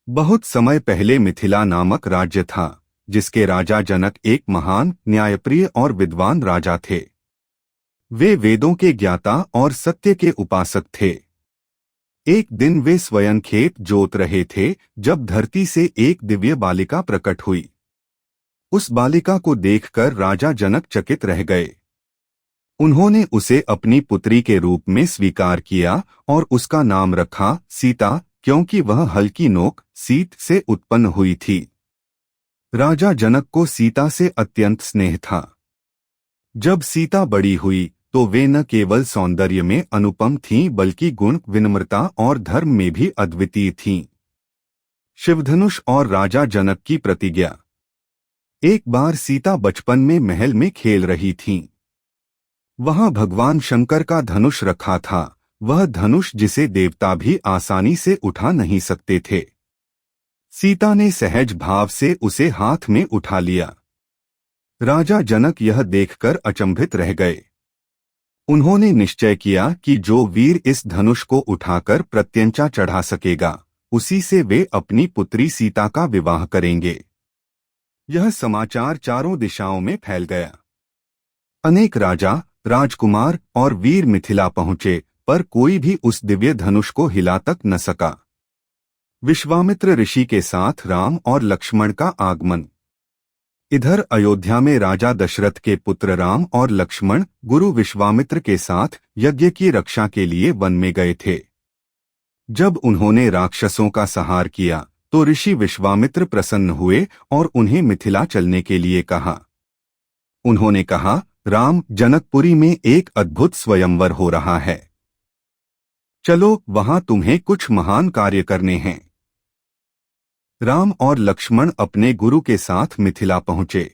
बहुत समय पहले मिथिला नामक राज्य था, जिसके राजा जनक एक महान, न्यायप्रिय और विद्वान राजा थे। वे वेदों के ज्ञाता और सत्य के उपासक थे। एक दिन वे स्वयं खेत जोत रहे थे, जब धरती से एक दिव्य बालिका प्रकट हुई। उस बालिका को देखकर राजा जनक चकित रह गए। उन्होंने उसे अपनी पुत्री के रूप में स्वीकार किया और उसका नाम रखा सीता, क्योंकि वह हल्की नोक सीत से उत्पन्न हुई थी। राजा जनक को सीता से अत्यंत स्नेह था। जब सीता बड़ी हुई तो वे न केवल सौंदर्य में अनुपम थीं, बल्कि गुण, विनम्रता और धर्म में भी अद्वितीय थीं। शिवधनुष और राजा जनक की प्रतिज्ञा। एक बार सीता बचपन में महल में खेल रही थीं। वहां भगवान शंकर का धनुष रखा था, वह धनुष जिसे देवता भी आसानी से उठा नहीं सकते थे। सीता ने सहज भाव से उसे हाथ में उठा लिया। राजा जनक यह देखकर अचंभित रह गए। उन्होंने निश्चय किया कि जो वीर इस धनुष को उठाकर प्रत्यंचा चढ़ा सकेगा, उसी से वे अपनी पुत्री सीता का विवाह करेंगे। यह समाचार चारों दिशाओं में फैल गया। अनेक राजा, राजकुमार और वीर मिथिला पहुंचे, पर कोई भी उस दिव्य धनुष को हिला तक न सका। विश्वामित्र ऋषि के साथ राम और लक्ष्मण का आगमन। इधर अयोध्या में राजा दशरथ के पुत्र राम और लक्ष्मण गुरु विश्वामित्र के साथ यज्ञ की रक्षा के लिए वन में गए थे। जब उन्होंने राक्षसों का संहार किया तो ऋषि विश्वामित्र प्रसन्न हुए और उन्हें मिथिला चलने के लिए कहा। उन्होंने कहा, राम, जनकपुरी में एक अद्भुत स्वयंवर हो रहा है। चलो, वहां तुम्हें कुछ महान कार्य करने हैं। राम और लक्ष्मण अपने गुरु के साथ मिथिला पहुंचे।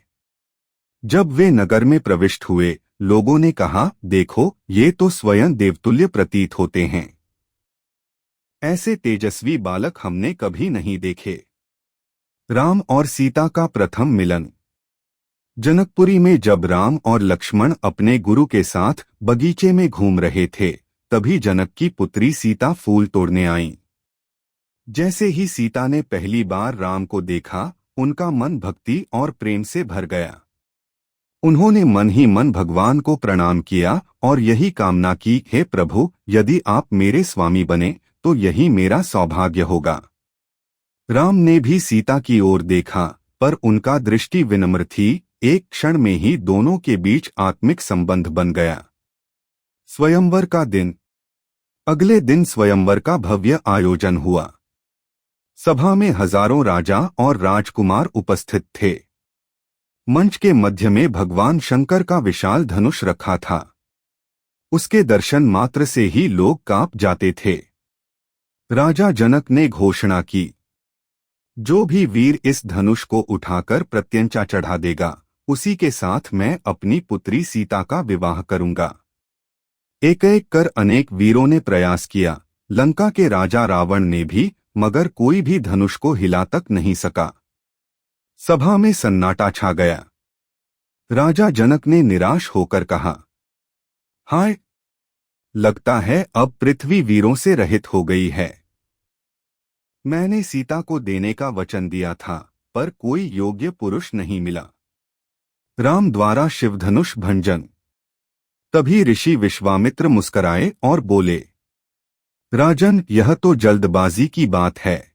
जब वे नगर में प्रविष्ट हुए, लोगों ने कहा, देखो, ये तो स्वयं देवतुल्य प्रतीत होते हैं। ऐसे तेजस्वी बालक हमने कभी नहीं देखे। राम और सीता का प्रथम मिलन। जनकपुरी में जब राम और लक्ष्मण अपने गुरु के साथ बगीचे में घूम रहे थे, तभी जनक की पुत्री सीता फूल तोड़ने आईं। जैसे ही सीता ने पहली बार राम को देखा, उनका मन भक्ति और प्रेम से भर गया। उन्होंने मन ही मन भगवान को प्रणाम किया और यही कामना की, हे प्रभु, यदि आप मेरे स्वामी बने तो यही मेरा सौभाग्य होगा। राम ने भी सीता की ओर देखा, पर उनका दृष्टि विनम्र थी। एक क्षण में ही दोनों के बीच आत्मिक संबंध बन गया। स्वयंवर का दिन। अगले दिन स्वयंवर का भव्य आयोजन हुआ। सभा में हजारों राजा और राजकुमार उपस्थित थे। मंच के मध्य में भगवान शंकर का विशाल धनुष रखा था। उसके दर्शन मात्र से ही लोग कांप जाते थे। राजा जनक ने घोषणा की, जो भी वीर इस धनुष को उठाकर प्रत्यंचा चढ़ा देगा, उसी के साथ मैं अपनी पुत्री सीता का विवाह करूंगा। एक एक कर अनेक वीरों ने प्रयास किया, लंका के राजा रावण ने भी, मगर कोई भी धनुष को हिला तक नहीं सका। सभा में सन्नाटा छा गया। राजा जनक ने निराश होकर कहा, हाय, लगता है अब पृथ्वी वीरों से रहित हो गई है। मैंने सीता को देने का वचन दिया था, पर कोई योग्य पुरुष नहीं मिला। राम द्वारा शिवधनुष भंजन। तभी ऋषि विश्वामित्र मुस्कराए और बोले, राजन, यह तो जल्दबाजी की बात है।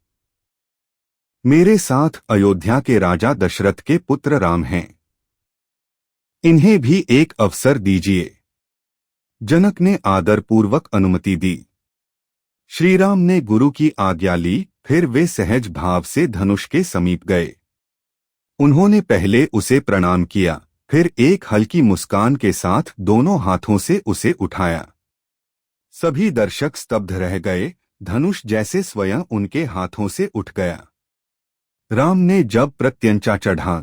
मेरे साथ अयोध्या के राजा दशरथ के पुत्र राम हैं। इन्हें भी एक अवसर दीजिए। जनक ने आदरपूर्वक अनुमति दी। श्रीराम ने गुरु की आज्ञा ली, फिर वे सहज भाव से धनुष के समीप गए। उन्होंने पहले उसे प्रणाम किया, फिर एक हल्की मुस्कान के साथ दोनों हाथों से उसे उठाया। सभी दर्शक स्तब्ध रह गए, धनुष जैसे स्वयं उनके हाथों से उठ गया। राम ने जब प्रत्यंचा चढ़ा,